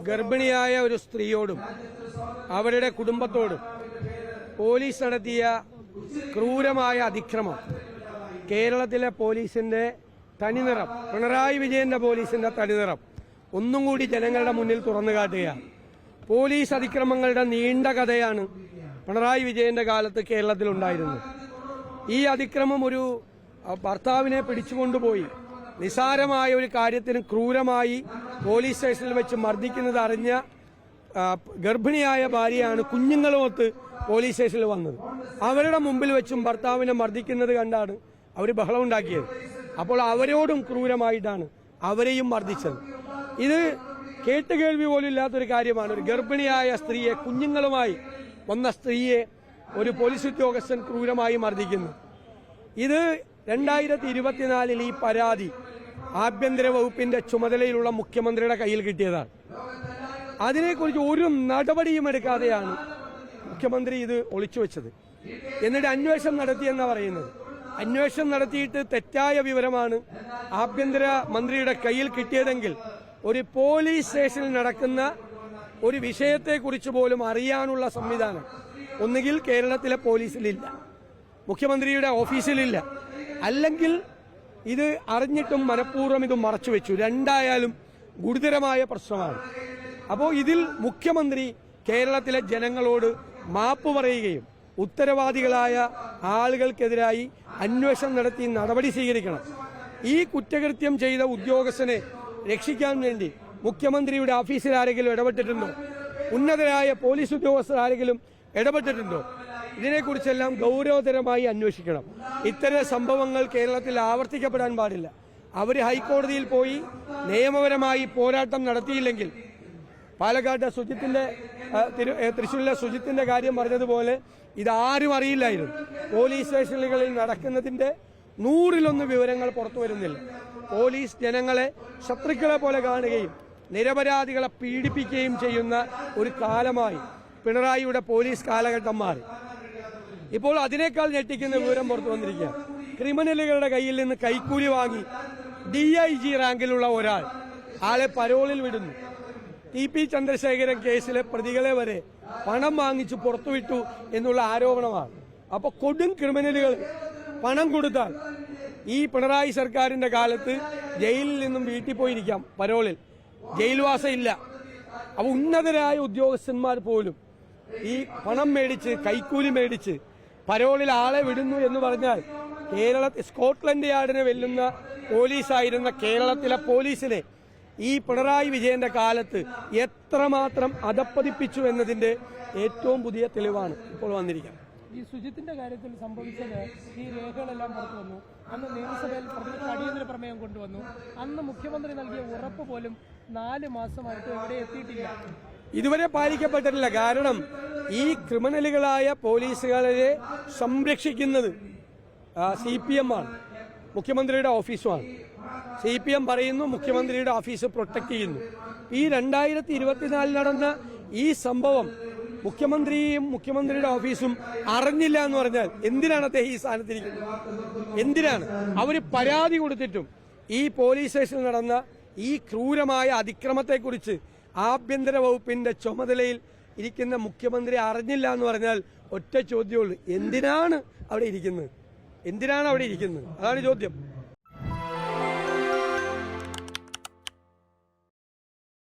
ഗർഭിണിയായ ഒരു സ്ത്രീയോടും അവരുടെ കുടുംബത്തോടും പോലീസ് നടത്തിയ ക്രൂരമായ അതിക്രമം കേരളത്തിലെ പോലീസിന്റെ തനിനിറം, പിണറായി വിജയന്റെ പോലീസിന്റെ തനിനിറം ഒന്നും കൂടി ജനങ്ങളുടെ മുന്നിൽ തുറന്നു കാട്ടുകയാണ്. പോലീസ് അതിക്രമങ്ങളുടെ നീണ്ട കഥയാണ് പിണറായി വിജയന്റെ കാലത്ത് കേരളത്തിലുണ്ടായിരുന്നത്. ഈ അതിക്രമം ഒരു ഭർത്താവിനെ പിടിച്ചുകൊണ്ടുപോയി നിസാരമായ ഒരു കാര്യത്തിന് ക്രൂരമായി പോലീസ് സ്റ്റേഷനിൽ വെച്ച് മർദ്ദിക്കുന്നത് അറിഞ്ഞ ഗർഭിണിയായ ഭാര്യയാണ് കുഞ്ഞുങ്ങളുമൊത്ത് പോലീസ് സ്റ്റേഷനിൽ വന്നത്. അവരുടെ മുമ്പിൽ വെച്ചും ഭർത്താവിനെ മർദ്ദിക്കുന്നത് കണ്ടാണ് അവർ ബഹളമുണ്ടാക്കിയത്. അപ്പോൾ അവരോടും ക്രൂരമായിട്ടാണ് അവരെയും മർദ്ദിച്ചത്. ഇത് കേട്ടുകേൾവി പോലും ഇല്ലാത്തൊരു കാര്യമാണ്. ഒരു ഗർഭിണിയായ സ്ത്രീയെ, കുഞ്ഞുങ്ങളുമായി വന്ന സ്ത്രീയെ ഒരു പോലീസ് ഉദ്യോഗസ്ഥൻ ക്രൂരമായി മർദ്ദിക്കുന്നു. ഇത് 2024 ഈ പരാതി ആഭ്യന്തര വകുപ്പിന്റെ ചുമതലയിലുള്ള മുഖ്യമന്ത്രിയുടെ കയ്യിൽ കിട്ടിയതാണ്. അതിനെക്കുറിച്ച് ഒരു നടപടിയും എടുക്കാതെയാണ് മുഖ്യമന്ത്രി ഇത് ഒളിച്ചുവെച്ചത്. എന്നിട്ട് അന്വേഷണം നടത്തിയെന്നാ പറയുന്നത്. അന്വേഷണം നടത്തിയിട്ട് തെറ്റായ വിവരമാണ് ആഭ്യന്തര മന്ത്രിയുടെ കയ്യിൽ കിട്ടിയതെങ്കിൽ ഒരു പോലീസ് സ്റ്റേഷനിൽ നടക്കുന്ന ഒരു വിഷയത്തെക്കുറിച്ച് പോലും അറിയാനുള്ള സംവിധാനം ഒന്നുകിൽ കേരളത്തിലെ പോലീസിലില്ല, മുഖ്യമന്ത്രിയുടെ ഓഫീസിലില്ല, അല്ലെങ്കിൽ ഇത് അറിഞ്ഞിട്ടും മനഃപൂർവ്വം ഇത് മറച്ചുവെച്ചു. രണ്ടായാലും ഗുരുതരമായ പ്രശ്നമാണ്. അപ്പോൾ ഇതിൽ മുഖ്യമന്ത്രി കേരളത്തിലെ ജനങ്ങളോട് മാപ്പ് പറയുകയും ഉത്തരവാദികളായ ആളുകൾക്കെതിരായി അന്വേഷണം നടത്തി നടപടി സ്വീകരിക്കണം. ഈ കുറ്റകൃത്യം ചെയ്ത ഉദ്യോഗസ്ഥനെ രക്ഷിക്കാൻ വേണ്ടി മുഖ്യമന്ത്രിയുടെ ഓഫീസിൽ ആരെങ്കിലും ഇടപെട്ടിട്ടുണ്ടോ? ഉന്നതരായ പോലീസ് ഉദ്യോഗസ്ഥർ ആരെങ്കിലും ഇടപെട്ടിട്ടുണ്ടോ? ഇതിനെക്കുറിച്ചെല്ലാം ഗൗരവതരമായി അന്വേഷിക്കണം. ഇത്തരം സംഭവങ്ങൾ കേരളത്തിൽ ആവർത്തിക്കപ്പെടാൻ പാടില്ല. അവർ ഹൈക്കോടതിയിൽ പോയി നിയമപരമായി പോരാട്ടം നടത്തിയില്ലെങ്കിൽ പാലക്കാട്ടെ തൃശ്ശൂരിലെ സുജിത്തിന്റെ കാര്യം പറഞ്ഞതുപോലെ ഇതാരും അറിയില്ലായിരുന്നു. പോലീസ് സ്റ്റേഷനുകളിൽ നടക്കുന്നതിന്റെ 100-1 വിവരങ്ങൾ പുറത്തു വരുന്നില്ല. പോലീസ് ജനങ്ങളെ ശത്രുക്കളെ പോലെ കാണുകയും നിരപരാധികളെ പീഡിപ്പിക്കുകയും ചെയ്യുന്ന ഒരു കാലമായി പിണറായിയുടെ പോലീസ് കാലഘട്ടം മാറി. ഇപ്പോൾ അതിനേക്കാൾ ഞെട്ടിക്കുന്ന വിവരം പുറത്തു വന്നിരിക്കുക. ക്രിമിനലുകളുടെ കയ്യിൽ നിന്ന് കൈക്കൂലി വാങ്ങി DIG റാങ്കിലുള്ള ഒരാൾ ആളെ പരോളിൽ വിടുന്നു. TP ചന്ദ്രശേഖരൻ കേസിലെ പ്രതികളെ വരെ പണം വാങ്ങിച്ച് പുറത്തുവിട്ടു എന്നുള്ള ആരോപണമാണ്. അപ്പൊ കൊടും ക്രിമിനലുകൾ പണം കൊടുത്താൽ ഈ പിണറായി സർക്കാരിന്റെ കാലത്ത് ജയിലിൽ നിന്നും വീട്ടിൽ പോയിരിക്കാം, പരോളിൽ, ജയിൽവാസം ഇല്ല. അപ്പൊ ഉന്നതരായ ഉദ്യോഗസ്ഥന്മാർ പോലും ഈ പണം മേടിച്ച്, കൈക്കൂലി മേടിച്ച് പരോളിൽ ആളെ വിടുന്നു എന്ന് പറഞ്ഞാൽ സ്കോട്ട്ലൻഡ് യാർഡിനെ വെല്ലുന്ന പോലീസായിരുന്ന കേരളത്തിലെ പോലീസിനെ ഈ പിണറായി വിജയന്റെ കാലത്ത് എത്രമാത്രം അധപ്പതിപ്പിച്ചു എന്നതിന്റെ ഏറ്റവും പുതിയ തെളിവാണ് ഇപ്പോൾ വന്നിരിക്കുന്നത്. ഈ സുജിത്തിന്റെ കാര്യത്തിൽ സംഭവിച്ചത് ഈ രേഖകളെല്ലാം പുറത്തു വന്നു. അന്ന് നിയമസഭയിൽ അടിയന്തര പ്രമേയം കൊണ്ടുവന്നു. അന്ന് മുഖ്യമന്ത്രി നൽകിയ ഉറപ്പ് പോലും 4 മാസമായിട്ട് എവിടെ എത്തിയിട്ടില്ല, ഇതുവരെ പാലിക്കപ്പെട്ടിട്ടില്ല. കാരണം ഈ ക്രിമിനലുകളായ പോലീസുകാരെ സംരക്ഷിക്കുന്നത് CPM ആണ്, മുഖ്യമന്ത്രിയുടെ ഓഫീസുമാണ്. CPM പറയുന്നു, മുഖ്യമന്ത്രിയുടെ ഓഫീസ് പ്രൊട്ടക്ട് ചെയ്യുന്നു. ഈ 2024 നടന്ന ഈ സംഭവം മുഖ്യമന്ത്രിയും മുഖ്യമന്ത്രിയുടെ ഓഫീസും അറിഞ്ഞില്ല എന്ന് പറഞ്ഞാൽ എന്തിനാണ് അദ്ദേഹം ഈ സ്ഥാനത്തിരിക്കുന്നത്? എന്തിനാണ്? അവര് പരാതി കൊടുത്തിട്ടും ഈ പോലീസ് സ്റ്റേഷനിൽ നടന്ന ഈ ക്രൂരമായ അതിക്രമത്തെക്കുറിച്ച് ആഭ്യന്തര വകുപ്പിന്റെ ചുമതലയിൽ ഇരിക്കുന്ന മുഖ്യമന്ത്രി അറിഞ്ഞില്ല എന്ന് പറഞ്ഞാൽ ഒറ്റ ചോദ്യമുള്ളൂ, എന്തിനാണ് അവിടെ ഇരിക്കുന്നത്? എന്തിനാണ് അവിടെ ഇരിക്കുന്നത്? അതാണ് ചോദ്യം.